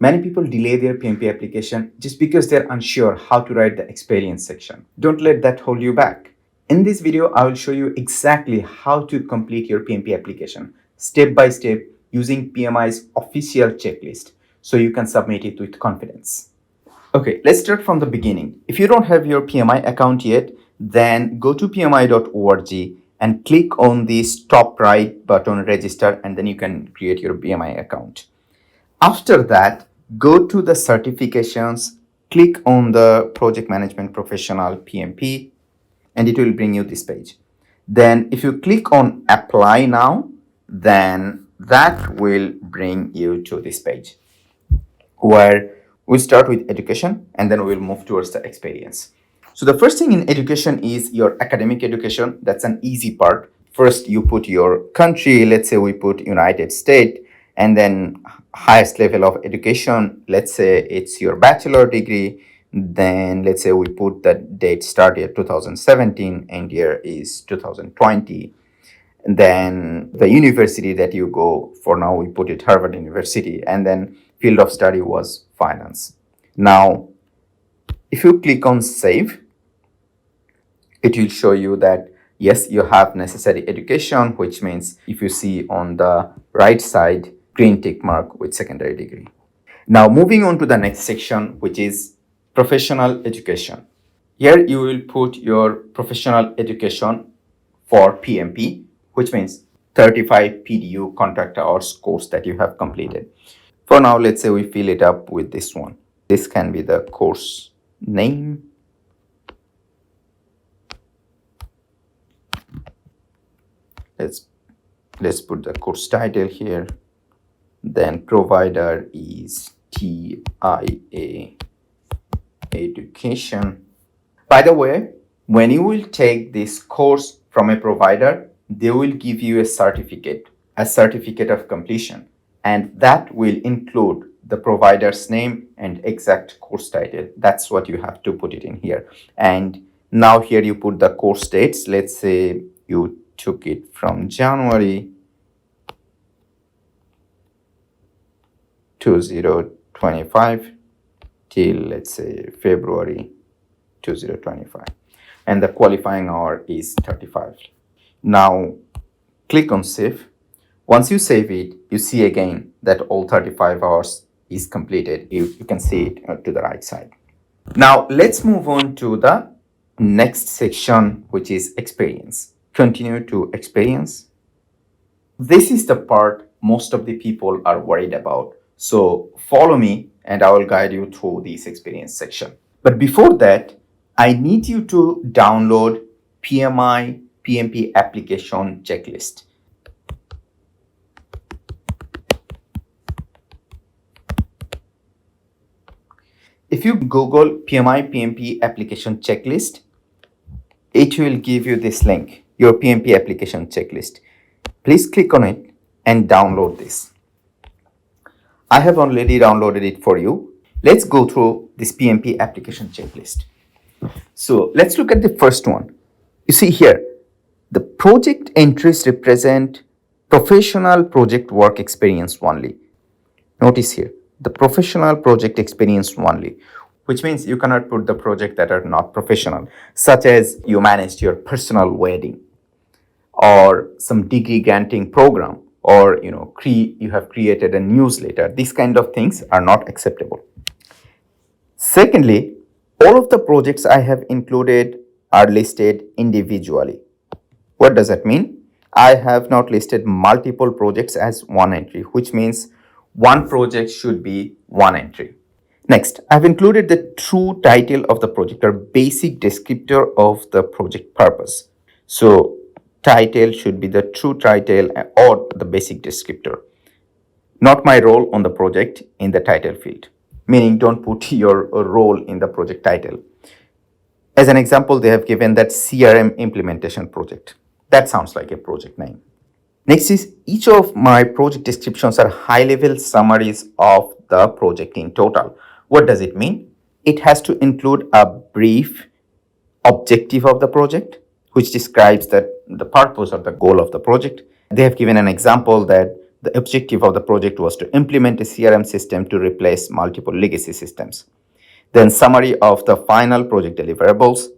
Many people delay their PMP application just because they're unsure how to write the experience section. Don't let that hold you back. In this video, I will show you exactly how to complete your PMP application step by step using PMI's official checklist so you can submit it with confidence. Okay, let's start from the beginning. If you don't have your PMI account yet, then go to pmi.org and click on this top right button, register, and then you can create your PMI account. After that, go to the certifications, click on the Project Management Professional PMP, and it will bring you this page. Then if you click on Apply Now, then that will bring you to this page where we'll start with education and then we'll move towards the experience. So the first thing in education is your academic education. That's an easy part. First, you put your country. Let's say we put United States, and then highest level of education, let's say it's your bachelor degree. Then let's say we put the date started 2017 and year is 2020. And then the university that you go, for now we put it Harvard University, and then field of study was finance. Now, if you click on save, it will show you that yes, you have necessary education, which means if you see on the right side, green tick mark with secondary degree. Now moving on to the next section, which is professional education. Here you will put your professional education for PMP, which means 35 PDU contract hours course that you have completed. For now, let's say we fill it up with this one. This can be the course name. Let's put the course title here. Then provider is TIA Education. By the way, when you will take this course from a provider, they will give you a certificate of completion, and that will include the provider's name and exact course title. That's what you have to put it in here. And now here you put the course dates. Let's say you took it from January 2025 till, let's say, February 2025, and the qualifying hour is 35. Now click on save. Once you save it, you see again that all 35 hours is completed. You can see it to the right side. Now let's move on to the next section, which is experience. Continue to experience. This is the part most of the people are worried about. So follow me and I will guide you through this experience section. But before that, I need you to download PMI PMP application checklist. If you Google PMI PMP application checklist, it will give you this link, your PMP application checklist. Please click on it and download this. I have already downloaded it for you. Let's go through this PMP application checklist. So let's look at the first one. You see here, the project entries represent professional project work experience only. Notice here, the professional project experience only, which means you cannot put the project that are not professional, such as you managed your personal wedding or some degree granting program, or you have created a newsletter. These kind of things are not acceptable. Secondly, all of the projects I have included are listed individually. What does that mean? I have not listed multiple projects as one entry, which means one project should be one entry. Next, I've included the true title of the project or basic descriptor of the project purpose. So title should be the true title or the basic descriptor, not my role on the project in the title field, meaning don't put your role in the project title. As an example, they have given that CRM implementation project. That sounds like a project name. Next is each of my project descriptions are high-level summaries of the project in total. What does it mean? It has to include a brief objective of the project, which describes the purpose or the goal of the project. They have given an example that The objective of the project was to implement a CRM system to replace multiple legacy systems. Then summary of the final project deliverables,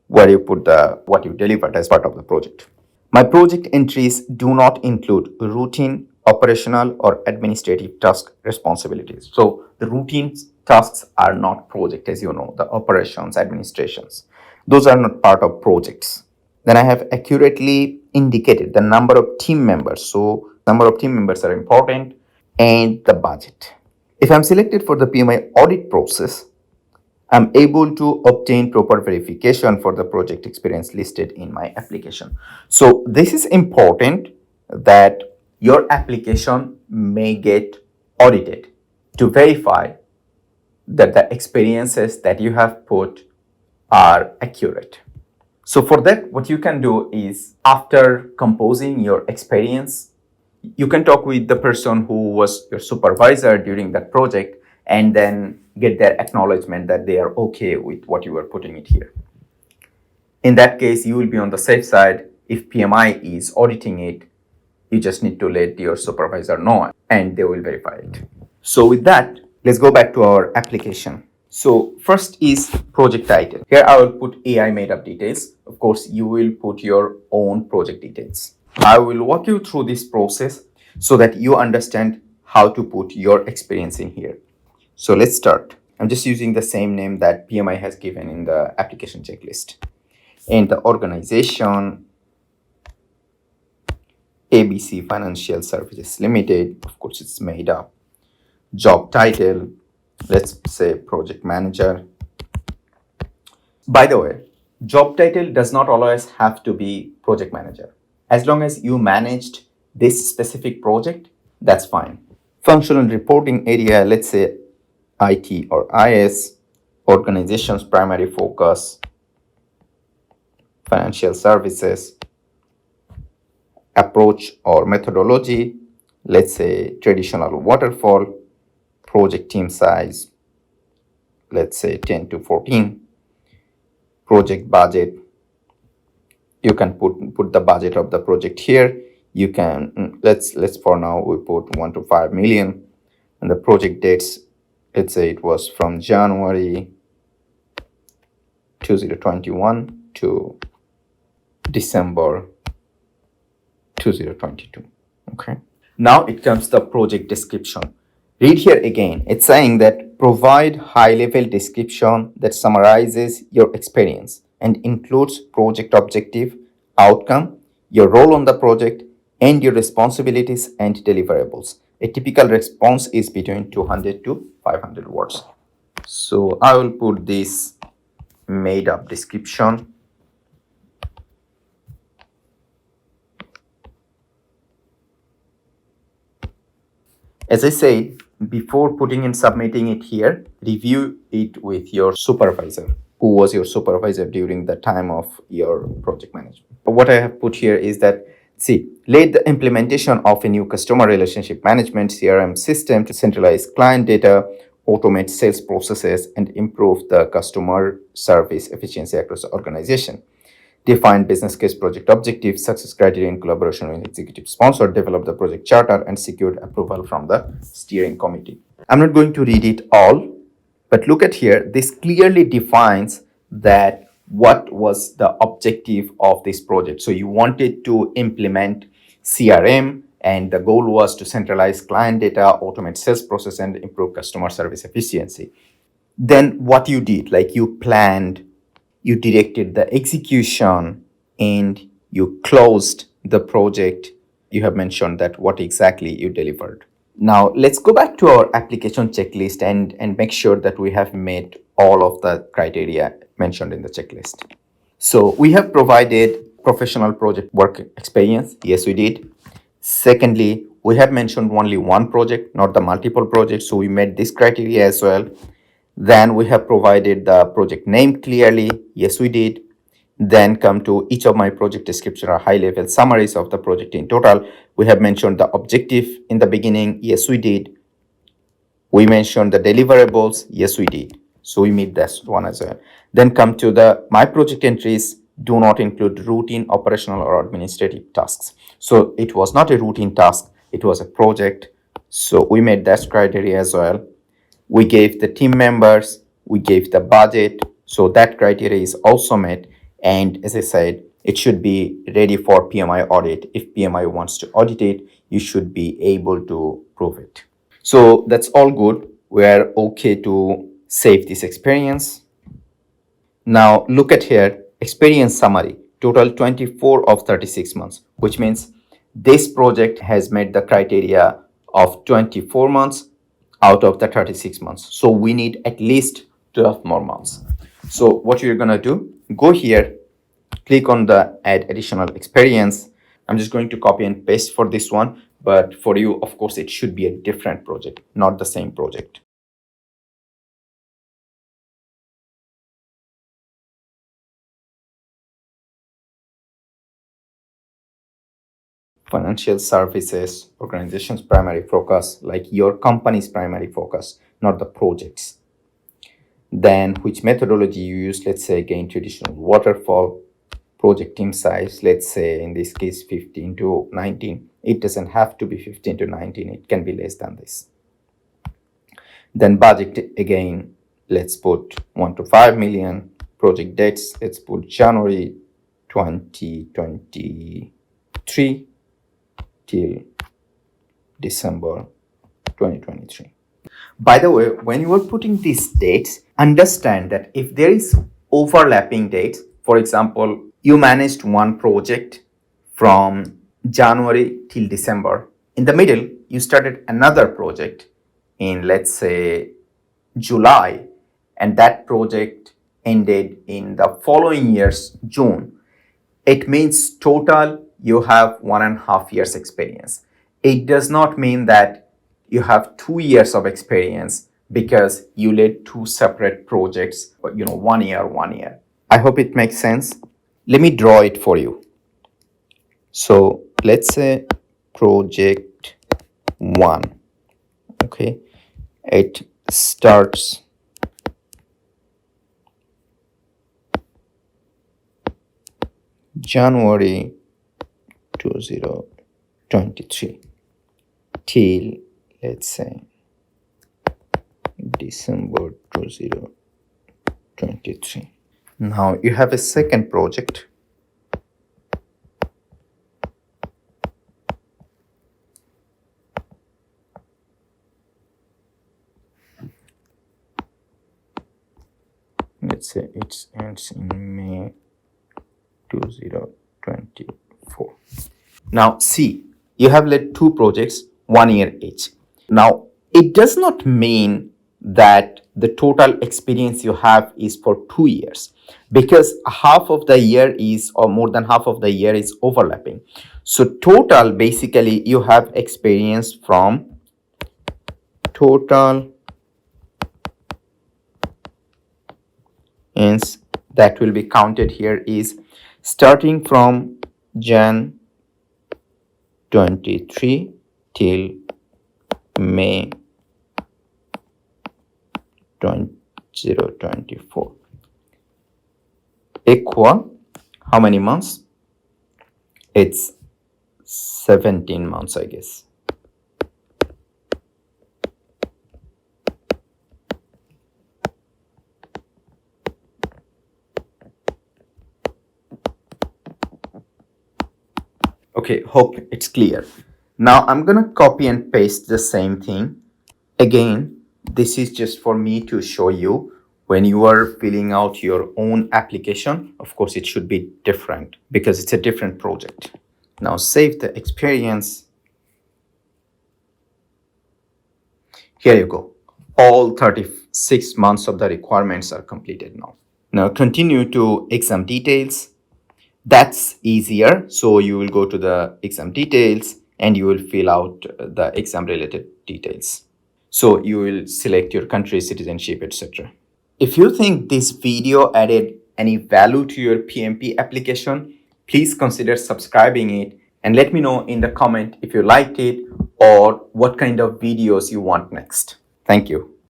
where you put the what you delivered as part of the project. My project entries do not include routine, operational, or administrative task responsibilities. So the routine tasks are not project, as you know, the operations, administrations. Those are not part of projects. Then I have accurately indicated the number of team members. So number of team members are important, and the budget. If I'm selected for the PMI audit process, I'm able to obtain proper verification for the project experience listed in my application. So this is important, that your application may get audited to verify that the experiences that you have put are accurate. So for that, what you can do is, after composing your experience, you can talk with the person who was your supervisor during that project, and then get their acknowledgement that they are okay with what you are putting it here. In that case, you will be on the safe side. If PMI is auditing it, you just need to let your supervisor know and they will verify it. So with that, let's go back to our application. So first is project title. Here I will put AI made up details. Of course, you will put your own project details. I will walk you through this process so that you understand how to put your experience in here. So let's start. I'm just using the same name that PMI has given in the application checklist. And the organization, ABC Financial Services Limited, of course it's made up. Job title, let's say project manager. By the way, job title does not always have to be project manager. As long as you managed this specific project, that's fine. Functional reporting area, let's say IT or IS. Organization's primary focus, financial services. Approach or methodology, let's say traditional waterfall. Project team size, let's say 10 to 14. Project budget, you can put the budget of the project here. You can let's for now we put 1 to 5 million. And the project dates, let's say it was from January 2021 to December 2022. Okay, now it comes the project description. Read here again. It's saying that provide high-level description that summarizes your experience and includes project objective, outcome, your role on the project, and your responsibilities and deliverables. A typical response is between 200 to 500 words. So I will put this made-up description. As I said, before putting and submitting it here, review it with your supervisor. Who was your supervisor during the time of your project management? What I have put here is that, see, lead the implementation of a new customer relationship management CRM system to centralize client data, automate sales processes, and improve the customer service efficiency across the organization. Define business case, project objectives, success criteria in collaboration with executive sponsor, develop the project charter, and secured approval from the steering committee. I'm not going to read it all, but look at here. This clearly defines that what was the objective of this project. So you wanted to implement CRM, and the goal was to centralize client data, automate sales process, and improve customer service efficiency. Then what you did, like you planned, you directed the execution, and you closed the project. You have mentioned that what exactly you delivered. Now let's go back to our application checklist and make sure that we have met all of the criteria mentioned in the checklist. So we have provided professional project work experience. Yes, we did. Secondly, we have mentioned only one project, not the multiple projects. So we met this criteria as well. Then we have provided the project name clearly. Yes, we did. Then come to each of my project description or high-level summaries of the project in total. We have mentioned the objective in the beginning. Yes, we did. We mentioned the deliverables. Yes, we did. So we meet this one as well. Then come to the my project entries do not include routine, operational, or administrative tasks. So it was not a routine task. it was a project. So we made that criteria as well. We gave the team members, we gave the budget. So that criteria is also met. And as I said, it should be ready for PMI audit. If PMI wants to audit it, you should be able to prove it. So that's all good. We're okay to save this experience. Now look at here, experience summary, total 24 of 36 months, which means this project has met the criteria of 24 months out of the 36 months. So we need at least 12 more months. So what you're gonna do, go here, click on the add additional experience. I'm just going to copy and paste for this one, but for you, of course, it should be a different project, not the same project. Financial services organization's primary focus, like your company's primary focus, not the projects. Then which methodology you use, let's say again traditional waterfall. Project team size, let's say in this case 15 to 19. It doesn't have to be 15 to 19, it can be less than this. Then budget, again, let's put 1 to 5 million. Project dates, let's put January 2023 till December 2023. By the way, when you are putting these dates, understand that if there is overlapping dates, for example, you managed one project from January till December. In the middle, you started another project in, let's say, July, and that project ended in the following year's June. It means total you have 1.5 years experience. It does not mean that you have 2 years of experience because you led two separate projects, 1 year, 1 year. I hope it makes sense. Let me draw it for you. So let's say project 1, okay, it starts January 2023 till, let's say, December 2023. Now you have a second project. Let's say it ends in May 2024. Now see, you have led two projects, 1 year each. Now it does not mean that the total experience you have is for 2 years, because half of the year is, or more than half of the year is overlapping. So total, basically you have experience from total, hence that will be counted here is starting from Jan 23 till May 2024 equal how many months? It's 17 months, I guess. Okay, hope it's clear. Now I'm gonna copy and paste the same thing. Again, this is just for me to show you when you are filling out your own application. Of course, it should be different because it's a different project. Now save the experience. Here you go. All 36 months of the requirements are completed now. Now continue to exam details. That's easier. So you will go to the exam details and you will fill out the exam related details. So you will select your country, citizenship, etc. If you think this video added any value to your PMP application, please consider subscribing it and let me know in the comment if you liked it or what kind of videos you want next. Thank you.